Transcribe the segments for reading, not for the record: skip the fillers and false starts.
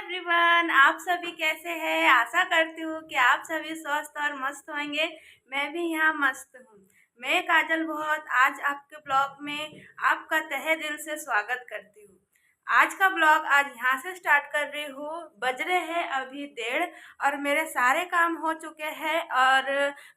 Everyone, आप सभी कैसे हैं। आशा करती हूँ कि आप सभी स्वस्थ और मस्त होंगे। मैं भी यहाँ मस्त हूँ। मैं काजल बहुत आज आपके ब्लॉग में आपका तहे दिल से स्वागत करती हूँ। आज का ब्लॉग आज यहाँ से स्टार्ट कर रही हूँ। बज रहे हैं अभी 1:30 और मेरे सारे काम हो चुके हैं और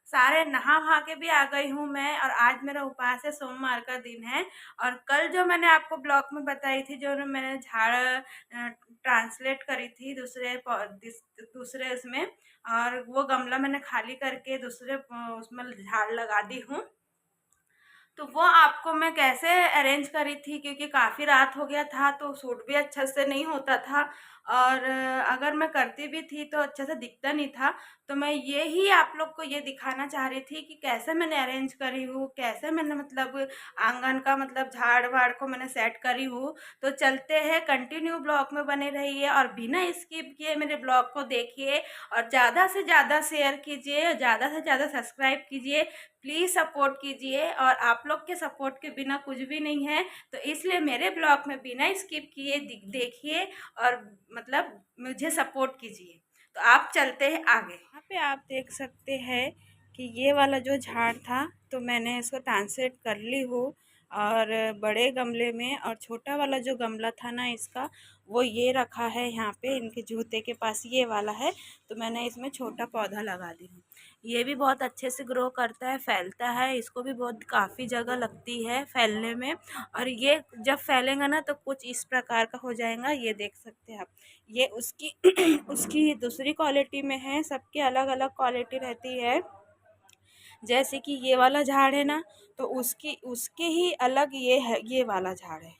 सारे नहा वहा के भी आ गई हूँ मैं। और आज मेरा उपवास है, सोमवार का दिन है। और कल जो मैंने आपको ब्लॉग में बताई थी, जो मैंने झाड़ ट्रांसलेट करी थी दूसरे उसमें, और वो गमला मैंने खाली करके दूसरे उसमें झाड़ लगा दी हूँ। तो वो आपको मैं कैसे अरेंज करी थी, क्योंकि काफ़ी रात हो गया था तो शूट भी अच्छे से नहीं होता था, और अगर मैं करती भी थी तो अच्छे से दिखता नहीं था। तो मैं ये ही आप लोग को ये दिखाना चाह रही थी कि कैसे मैंने अरेंज करी हूँ, कैसे मैंने मतलब आंगन का मतलब झाड़ वाड़ को मैंने सेट करी हूँ। तो चलते हैं, कंटिन्यू ब्लॉग में बने रहिए और बिना स्किप किए मेरे ब्लॉग को देखिए और ज़्यादा से ज़्यादा शेयर कीजिए, ज़्यादा से ज़्यादा सब्सक्राइब कीजिए। प्लीज़ सपोर्ट कीजिए, और आप लोग के सपोर्ट के बिना कुछ भी नहीं है। तो इसलिए मेरे ब्लॉग में बिना स्किप किए देखिए और मतलब मुझे सपोर्ट कीजिए। तो आप चलते हैं आगे। यहाँ पे आप देख सकते हैं कि ये वाला जो झाड़ था तो मैंने इसको ट्रांसलेट कर ली हूँ, और बड़े गमले में, और छोटा वाला जो गमला था ना इसका, वो ये रखा है यहाँ पे इनके जूते के पास, ये वाला है। तो मैंने इसमें छोटा पौधा लगा दी हूँ। ये भी बहुत अच्छे से ग्रो करता है, फैलता है, इसको भी बहुत काफ़ी जगह लगती है फैलने में। और ये जब फैलेगा ना तो कुछ इस प्रकार का हो जाएगा, ये देख सकते हैं आप। ये उसकी उसकी दूसरी क्वालिटी में है, सबकी अलग अलग क्वालिटी रहती है। जैसे कि ये वाला झाड़ है ना, तो उसकी उसके ही अलग ये है, ये वाला झाड़ है।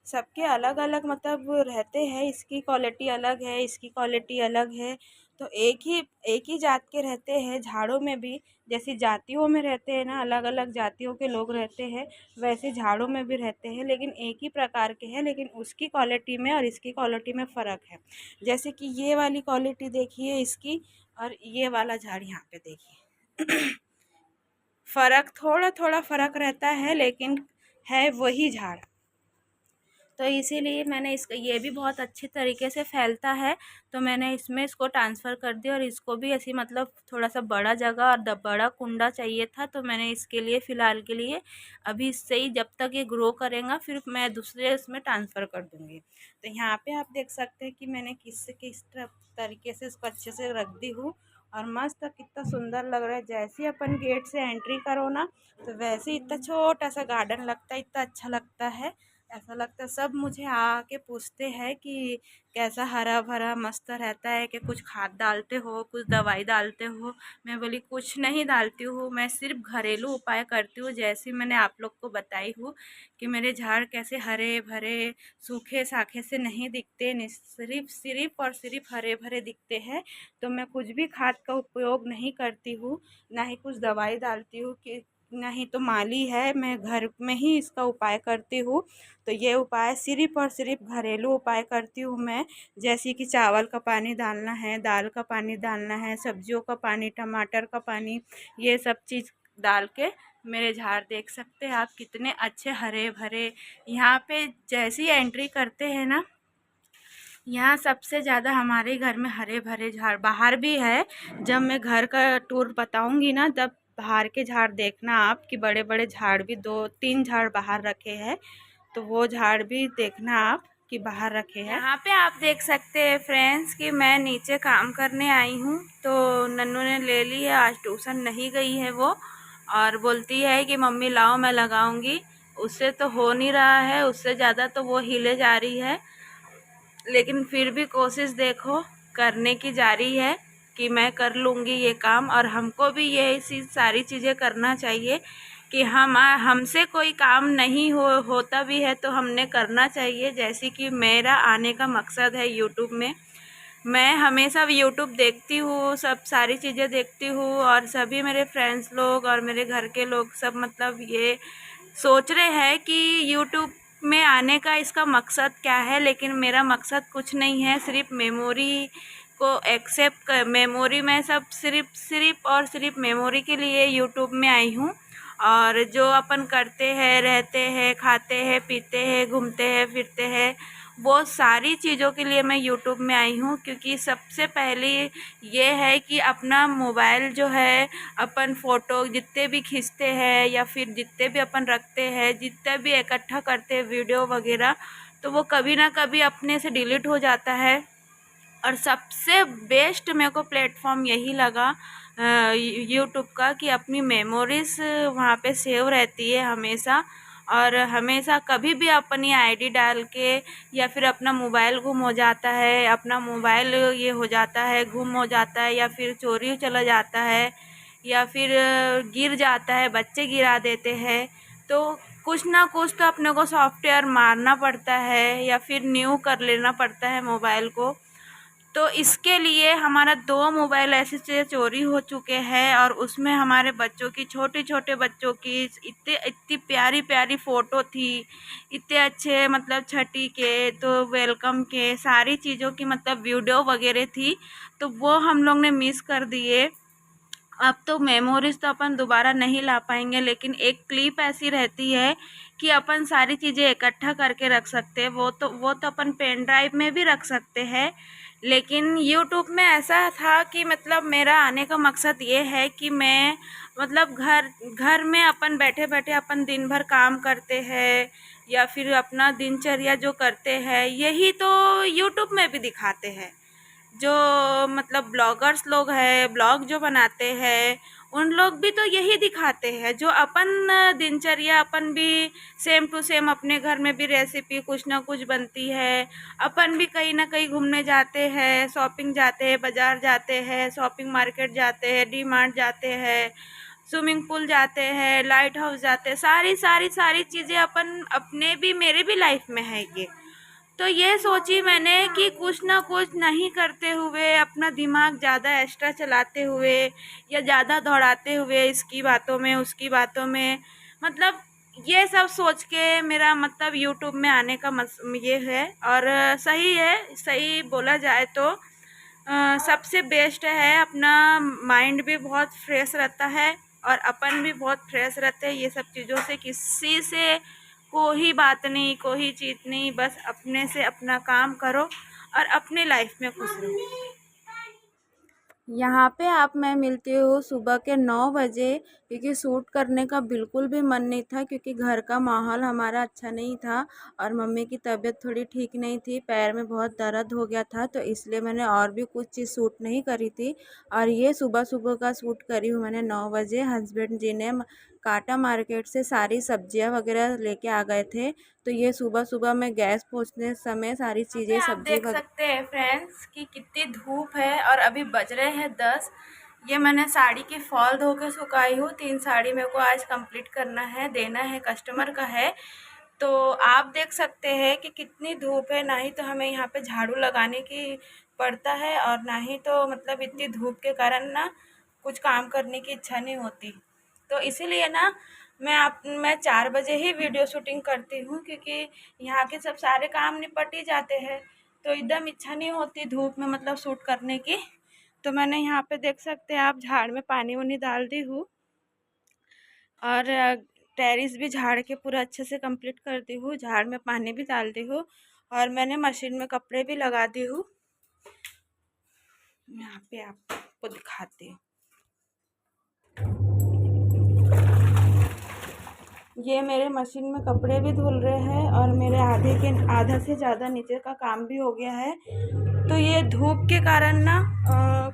सबके अलग अलग मतलब रहते हैं, इसकी क्वालिटी अलग है, इसकी क्वालिटी अलग है। तो एक ही जात के रहते हैं झाड़ों में भी। जैसे जातियों में रहते हैं ना, अलग अलग जातियों के लोग रहते हैं, वैसे झाड़ों में भी रहते हैं, लेकिन एक ही प्रकार के हैं, लेकिन उसकी क्वालिटी में और इसकी क्वालिटी में फ़र्क है। जैसे कि ये वाली क्वालिटी देखिए इसकी, और ये वाला झाड़ यहाँ पे देखिए फ़र्क, थोड़ा थोड़ा फ़र्क रहता है, लेकिन है वही झाड़। तो इसीलिए मैंने इसका, ये भी बहुत अच्छी तरीके से फैलता है, तो मैंने इसमें इसको ट्रांसफ़र कर दिया। और इसको भी ऐसी मतलब थोड़ा सा बड़ा जगह और बड़ा कुंडा चाहिए था, तो मैंने इसके लिए फ़िलहाल के लिए अभी इससे ही, जब तक ये ग्रो करेगा फिर मैं दूसरे इसमें ट्रांसफ़र कर दूँगी। तो यहाँ पे आप देख सकते हैं कि मैंने किस तरीके से इसको अच्छे से रख दी हूँ। और मस्त कितना सुंदर लग रहा है। जैसे ही अपन गेट से एंट्री करो ना, तो वैसे ही इतना छोटा सा गार्डन लगता है, इतना अच्छा लगता है। ऐसा लगता है सब मुझे आके पूछते हैं कि कैसा हरा भरा मस्त रहता है, कि कुछ खाद डालते हो, कुछ दवाई डालते हो। मैं बोली कुछ नहीं डालती हूँ, मैं सिर्फ घरेलू उपाय करती हूँ, जैसे मैंने आप लोग को बताई हूँ कि मेरे झाड़ कैसे हरे भरे सूखे साखे से नहीं दिखते, सिर्फ सिर्फ और सिर्फ हरे भरे दिखते हैं। तो मैं कुछ भी खाद का उपयोग नहीं करती हूँ, ना ही कुछ दवाई डालती हूँ, कि नहीं तो माली है, मैं घर में ही इसका उपाय करती हूँ। तो ये उपाय सिर्फ और सिर्फ घरेलू उपाय करती हूँ मैं। जैसे कि चावल का पानी डालना है, दाल का पानी डालना है, सब्जियों का पानी, टमाटर का पानी, ये सब चीज़ डाल के मेरे झाड़ देख सकते हैं आप कितने अच्छे हरे भरे। यहाँ पे जैसे ही एंट्री करते हैं ना, यहाँ सबसे ज़्यादा हमारे घर में हरे भरे झाड़, बाहर भी है। जब मैं घर का टूर बताऊंगी ना, तब बाहर के झाड़ देखना आप, कि बड़े बड़े झाड़ भी 2-3 झाड़ बाहर रखे हैं, तो वो झाड़ भी देखना आप कि बाहर रखे हैं। यहाँ पे आप देख सकते हैं फ्रेंड्स कि मैं नीचे काम करने आई हूँ। तो नन्नू ने ले ली है, आज ट्यूशन नहीं गई है वो, और बोलती है कि मम्मी लाओ मैं लगाऊंगी। उससे तो हो नहीं रहा है, उससे ज़्यादा तो वो हिले जा रही है, लेकिन फिर भी कोशिश देखो करने की जारी है कि मैं कर लूँगी ये काम। और हमको भी ये सारी चीज़ें करना चाहिए कि हमसे कोई काम नहीं होता भी है तो हमने करना चाहिए। जैसे कि मेरा आने का मकसद है यूट्यूब में, मैं हमेशा यूट्यूब देखती हूँ, सब सारी चीज़ें देखती हूँ, और सभी मेरे फ्रेंड्स लोग और मेरे घर के लोग सब मतलब ये सोच रहे हैं कि यूट्यूब में आने का इसका मकसद क्या है। लेकिन मेरा मकसद कुछ नहीं है, सिर्फ मेमोरी को एक्सेप्ट कर, मेमोरी में सब सिर्फ और सिर्फ मेमोरी के लिए यूट्यूब में आई हूँ। और जो अपन करते हैं, रहते हैं, खाते हैं, पीते हैं, घूमते हैं, फिरते हैं, वो सारी चीज़ों के लिए मैं यूट्यूब में आई हूँ, क्योंकि सबसे पहले ये है कि अपना मोबाइल जो है, अपन फ़ोटो जितने भी खींचते हैं या फिर जितने भी अपन रखते हैं, जितने भी इकट्ठा करते हैं वीडियो वगैरह, तो वो कभी ना कभी अपने से डिलीट हो जाता है। और सबसे बेस्ट मेरे को प्लेटफॉर्म यही लगा यूट्यूब का, कि अपनी मेमोरीज वहाँ पे सेव रहती है हमेशा। और हमेशा कभी भी अपनी आईडी डाल के, या फिर अपना मोबाइल गुम हो जाता है, अपना मोबाइल ये हो जाता है, गुम हो जाता है, या फिर चोरी चला जाता है, या फिर गिर जाता है, बच्चे गिरा देते हैं, तो कुछ ना कुछ तो अपने को सॉफ्टवेयर मारना पड़ता है या फिर न्यू कर लेना पड़ता है मोबाइल को। तो इसके लिए हमारा 2 मोबाइल ऐसे से चोरी हो चुके हैं, और उसमें हमारे बच्चों की, छोटे छोटे बच्चों की इतने इतनी प्यारी प्यारी फ़ोटो थी, इतने अच्छे मतलब छठी के तो वेलकम के सारी चीज़ों की मतलब वीडियो वगैरह थी, तो वो हम लोग ने मिस कर दिए। अब तो मेमोरीज तो अपन दोबारा नहीं ला पाएंगे, लेकिन एक क्लिप ऐसी रहती है कि अपन सारी चीज़ें इकट्ठा करके रख सकते हैं। वो तो अपन पेन ड्राइव में भी रख सकते हैं। लेकिन यूट्यूब में ऐसा था कि मतलब मेरा आने का मकसद ये है कि मैं मतलब घर घर में अपन बैठे बैठे अपन दिन भर काम करते हैं, या फिर अपना दिनचर्या जो करते हैं, यही तो यूट्यूब में भी दिखाते हैं। जो मतलब ब्लॉगर्स लोग हैं, ब्लॉग जो बनाते हैं, उन लोग भी तो यही दिखाते हैं जो अपन दिनचर्या, अपन भी सेम टू सेम अपने घर में भी रेसिपी कुछ ना कुछ बनती है। अपन भी कहीं ना कहीं घूमने जाते हैं, शॉपिंग जाते हैं, बाज़ार जाते हैं, शॉपिंग मार्केट जाते हैं, डी मार्ट जाते हैं, स्विमिंग पूल जाते हैं, लाइट हाउस जाते हैं, सारी सारी सारी चीज़ें अपन अपने भी, मेरे भी लाइफ में है ये। तो ये सोची मैंने कि कुछ ना कुछ नहीं करते हुए, अपना दिमाग ज़्यादा एक्स्ट्रा चलाते हुए या ज़्यादा दौड़ाते हुए, इसकी बातों में उसकी बातों में, मतलब ये सब सोच के मेरा मतलब यूट्यूब में आने का ये है। और सही है, सही बोला जाए तो सबसे बेस्ट है। अपना माइंड भी बहुत फ्रेश रहता है और अपन भी बहुत फ्रेश रहते हैं। ये सब चीज़ों से किसी से कोई बात नहीं, कोई चीज़ नहीं, बस अपने से अपना काम करो और अपने लाइफ में खुश रहो। यहाँ पे आप मैं मिलती हूँ सुबह के 9 बजे, क्योंकि शूट करने का बिल्कुल भी मन नहीं था, क्योंकि घर का माहौल हमारा अच्छा नहीं था और मम्मी की तबीयत थोड़ी ठीक नहीं थी, पैर में बहुत दर्द हो गया था, तो इसलिए मैंने और भी कुछ चीज़ शूट नहीं करी थी। और ये सुबह सुबह का शूट करी हूँ मैंने 9 बजे। हस्बैंड जी ने काटा मार्केट से सारी सब्जियाँ वगैरह लेके आ गए थे, तो ये सुबह सुबह मैं गैस पोंछने समय सारी चीज़ें आप सब्जी देख सकते हैं फ्रेंड्स कि कितनी धूप है, और अभी बज रहे हैं 10। ये मैंने साड़ी की फॉल धो के सुखाई हूँ। 3 साड़ी मेरे को आज कंप्लीट करना है, देना है, कस्टमर का है। तो आप देख सकते हैं कि कितनी धूप है। ना ही तो हमें यहाँ पे झाड़ू लगाने की पड़ता है, और ना ही तो मतलब इतनी धूप के कारण ना कुछ काम करने की इच्छा नहीं होती। तो इसीलिए ना मैं 4 बजे ही वीडियो शूटिंग करती हूँ, क्योंकि यहाँ के सब सारे काम निपट ही जाते हैं, तो एकदम इच्छा नहीं होती धूप में मतलब शूट करने की। तो मैंने यहाँ पे देख सकते हैं आप, झाड़ में पानी वानी डाल दी हूँ, और टेरिस भी झाड़ के पूरा अच्छे से कंप्लीट कर दी हूँ, झाड़ में पानी भी डाल दी हूँ, और मैंने मशीन में कपड़े भी लगा दी हूँ। यहाँ पे आपको दिखाती हूँ। ये मेरे मशीन में कपड़े भी धुल रहे हैं, और मेरे आधा से ज़्यादा नीचे का काम भी हो गया है। तो ये धूप के कारण ना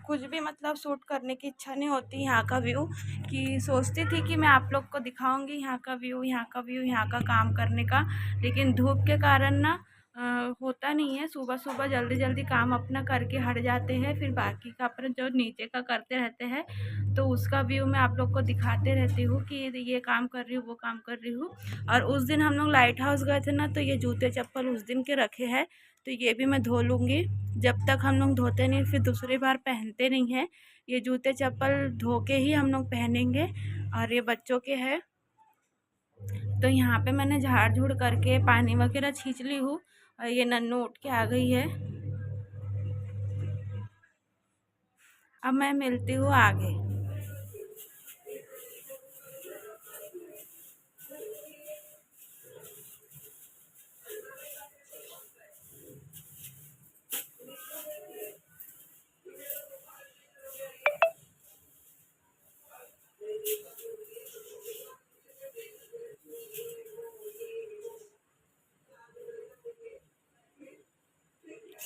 कुछ भी मतलब शूट करने की इच्छा नहीं होती। यहाँ का व्यू, कि सोचती थी कि मैं आप लोग को दिखाऊंगी यहाँ का व्यू, यहाँ का व्यू, यहाँ का काम करने का, लेकिन धूप के कारण ना होता नहीं है। सुबह सुबह जल्दी जल्दी काम अपना करके हट जाते हैं, फिर बाकी का अपना जो नीचे का करते रहते हैं, तो उसका व्यू मैं आप लोग को दिखाते रहती हूँ कि ये काम कर रही हूँ, वो काम कर रही हूँ। और उस दिन हम लोग लाइट हाउस गए थे ना, तो ये जूते चप्पल उस दिन के रखे हैं, तो ये भी मैं धो लूँगी। जब तक हम लोग धोते नहीं, फिर दूसरी बार पहनते नहीं हैं। ये जूते चप्पल धो के ही हम लोग पहनेंगे, और ये बच्चों के हैं। तो यहाँ पे मैंने झाड़ झूड़ करके पानी वगैरह छींच ली हूँ, और ये नन्नू उठ के आ गई है। अब मैं मिलती हूँ आगे।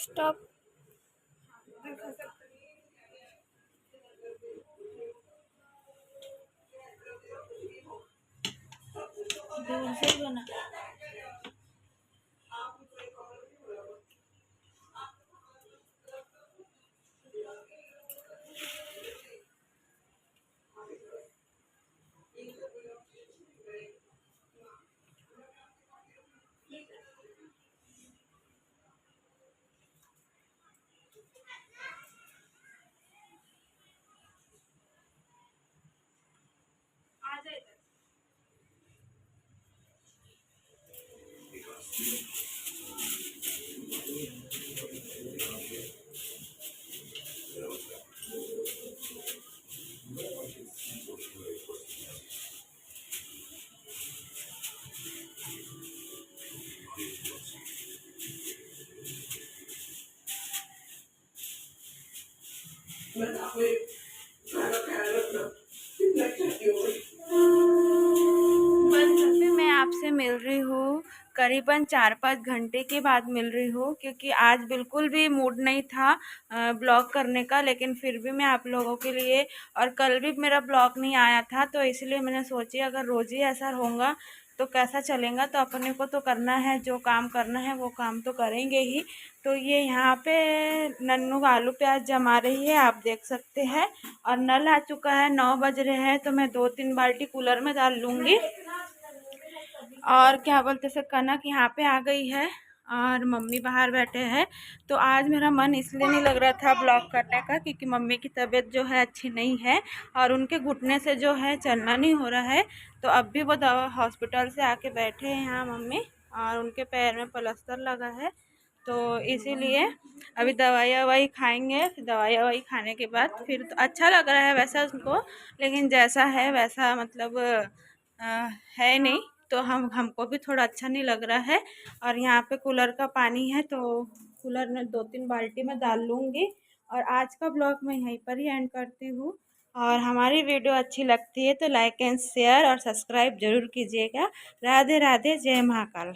स्टॉप। दूर से ही बना। आ जाए। बस अभी मैं आपसे मिल रही हूँ, करीबन 4-5 घंटे के बाद मिल रही हूँ, क्योंकि आज बिल्कुल भी मूड नहीं था ब्लॉग करने का। लेकिन फिर भी मैं आप लोगों के लिए, और कल भी मेरा ब्लॉग नहीं आया था, तो इसलिए मैंने सोची अगर रोज़ ही ऐसा होगा तो कैसा चलेगा। तो अपने को तो करना है, जो काम करना है वो काम तो करेंगे ही। तो ये यहाँ पे नन्नू आलू प्याज जमा रही है, आप देख सकते हैं। और नल आ चुका है, 9 बज रहे हैं, तो मैं 2-3 बाल्टी कूलर में डाल लूँगी। और क्या बोलते से कनक यहाँ पे आ गई है और मम्मी बाहर बैठे हैं। तो आज मेरा मन इसलिए नहीं लग रहा था ब्लॉग करने का, क्योंकि मम्मी की तबीयत जो है अच्छी नहीं है और उनके घुटने से जो है चलना नहीं हो रहा है। तो अब भी वो दवा हॉस्पिटल से आके बैठे हैं यहाँ मम्मी, और उनके पैर में प्लास्टर लगा है। तो इसीलिए अभी दवाई ववाई खाएंगे, फिर दवाई ववाई खाने के बाद फिर तो अच्छा लग रहा है वैसा उनको, लेकिन जैसा है वैसा मतलब है नहीं। तो हमको भी थोड़ा अच्छा नहीं लग रहा है। और यहाँ पे कूलर का पानी है, तो कूलर में 2-3 बाल्टी में डाल लूँगी। और आज का ब्लॉग मैं यहीं पर ही एंड करती हूँ। और हमारी वीडियो अच्छी लगती है तो लाइक एंड शेयर और सब्सक्राइब जरूर कीजिएगा। राधे राधे, जय महाकाल।